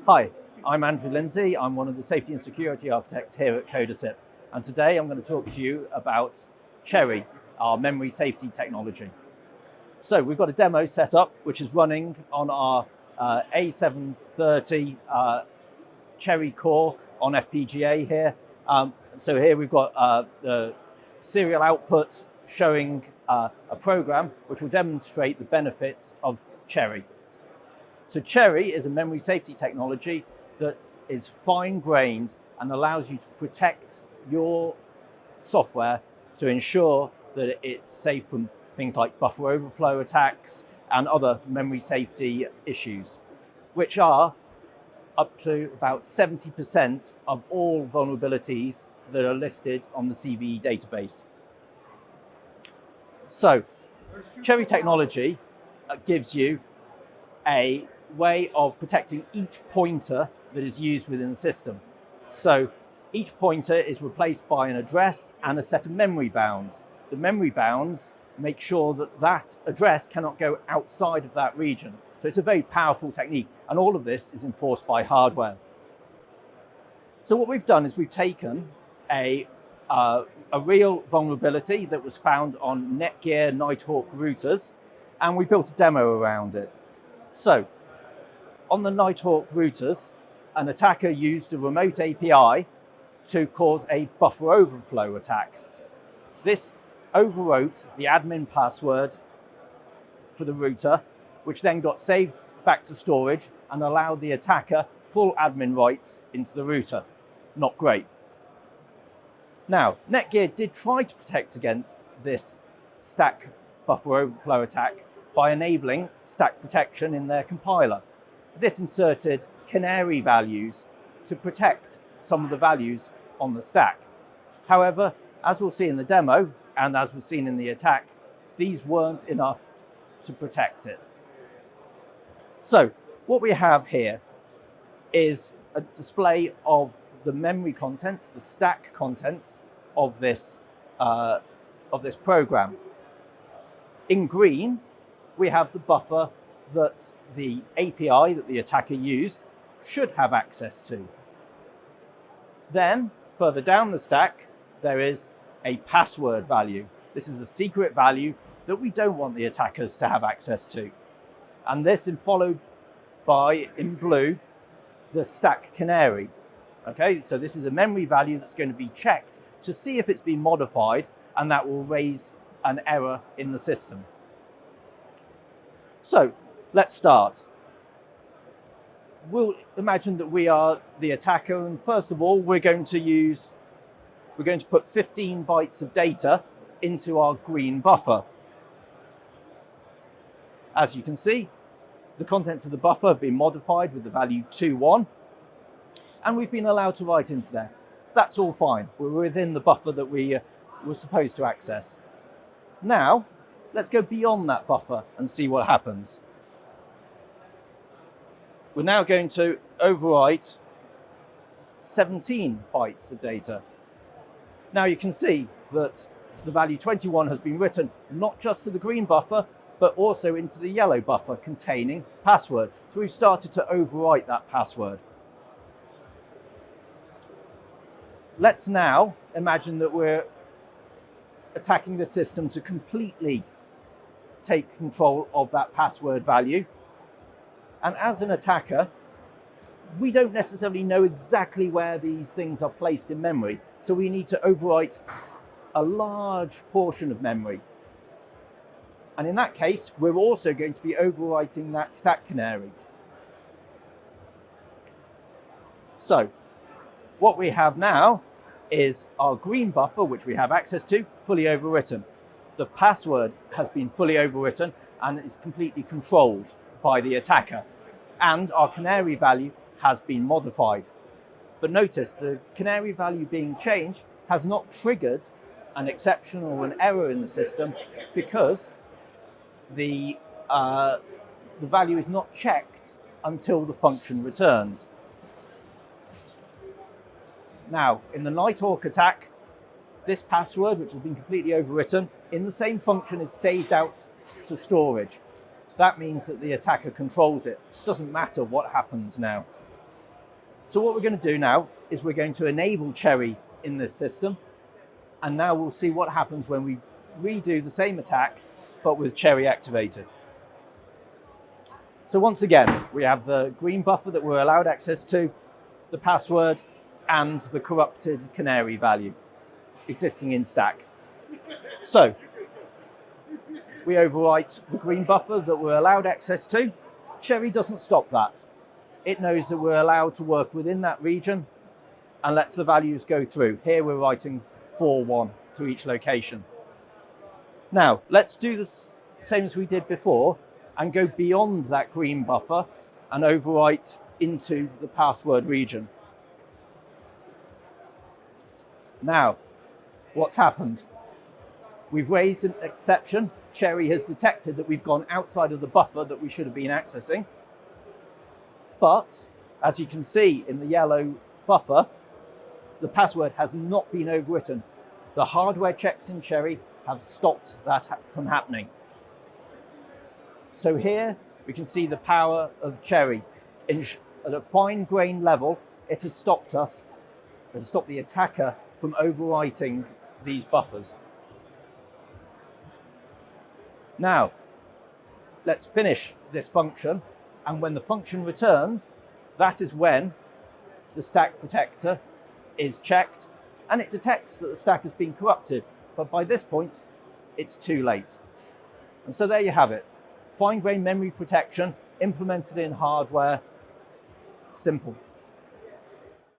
Hi, I'm Andrew Lindsay. I'm one of the safety and security architects here at Codasip. And today I'm going to talk to you about CHERI, our memory safety technology. So we've got a demo set up, which is running on our A730 CHERI core on FPGA here. So here we've got the serial output showing a program which will demonstrate the benefits of CHERI. So CHERI is a memory safety technology that is fine-grained and allows you to protect your software to ensure that it's safe from things like buffer overflow attacks and other memory safety issues, which are up to about 70% of all vulnerabilities that are listed on the CVE database. So CHERI technology gives you a way of protecting each pointer that is used within the system. So each pointer is replaced by an address and a set of memory bounds. The memory bounds make sure that that address cannot go outside of that region. So it's a very powerful technique, and all of this is enforced by hardware. So what we've done is we've taken a real vulnerability that was found on Netgear Nighthawk routers, and we built a demo around it. So on the Nighthawk routers, an attacker used a remote API to cause a buffer overflow attack. This overwrote the admin password for the router, which then got saved back to storage and allowed the attacker full admin rights into the router. Not great. Now, Netgear did try to protect against this stack buffer overflow attack by enabling stack protection in their compiler. This inserted canary values to protect some of the values on the stack. However, as we'll see in the demo, and as was seen in the attack, these weren't enough to protect it. So what we have here is a display of the memory contents, the stack contents of this program. In green, we have the buffer that the API that the attacker used should have access to. Then, further down the stack, there is a password value. This is a secret value that we don't want the attackers to have access to. And this is followed by, in blue, the stack canary. Okay, so this is a memory value that's going to be checked to see if it's been modified, and that will raise an error in the system. So let's start. We'll imagine that we are the attacker, and first of all, we're going to put 15 bytes of data into our green buffer. As you can see, the contents of the buffer have been modified with the value 21, and we've been allowed to write into there. That's all fine. We're within the buffer that we were supposed to access. Now, let's go beyond that buffer and see what happens. We're now going to overwrite 17 bytes of data. Now you can see that the value 21 has been written not just to the green buffer, but also into the yellow buffer containing password. So we've started to overwrite that password. Let's now imagine that we're attacking the system to completely take control of that password value. And as an attacker, we don't necessarily know exactly where these things are placed in memory. So we need to overwrite a large portion of memory. And in that case, we're also going to be overwriting that stack canary. So what we have now is our green buffer, which we have access to, fully overwritten. The password has been fully overwritten and is completely controlled by the attacker. And our canary value has been modified. But notice the canary value being changed has not triggered an exception or an error in the system because the value is not checked until the function returns. Now, in the Nighthawk attack, this password, which has been completely overwritten, in the same function is saved out to storage. That means that the attacker controls it. It doesn't matter what happens now. So what we're going to do now is we're going to enable CHERI in this system. And now we'll see what happens when we redo the same attack, but with CHERI activated. So once again, we have the green buffer that we're allowed access to, the password, and the corrupted canary value existing in stack. So we overwrite the green buffer that we're allowed access to. CHERI doesn't stop that. It knows that we're allowed to work within that region and lets the values go through. Here we're writing 4.1 to each location. Now, let's do the same as we did before and go beyond that green buffer and overwrite into the password region. Now, what's happened? We've raised an exception. CHERI has detected that we've gone outside of the buffer that we should have been accessing. But, as you can see in the yellow buffer, the password has not been overwritten. The hardware checks in CHERI have stopped that from happening. So here we can see the power of CHERI. At a fine grain level, it has stopped us, it has stopped the attacker from overwriting these buffers. Now, let's finish this function, and when the function returns, that is when the stack protector is checked, and it detects that the stack has been corrupted. But by this point, it's too late. And so there you have it. Fine-grained memory protection implemented in hardware. Simple.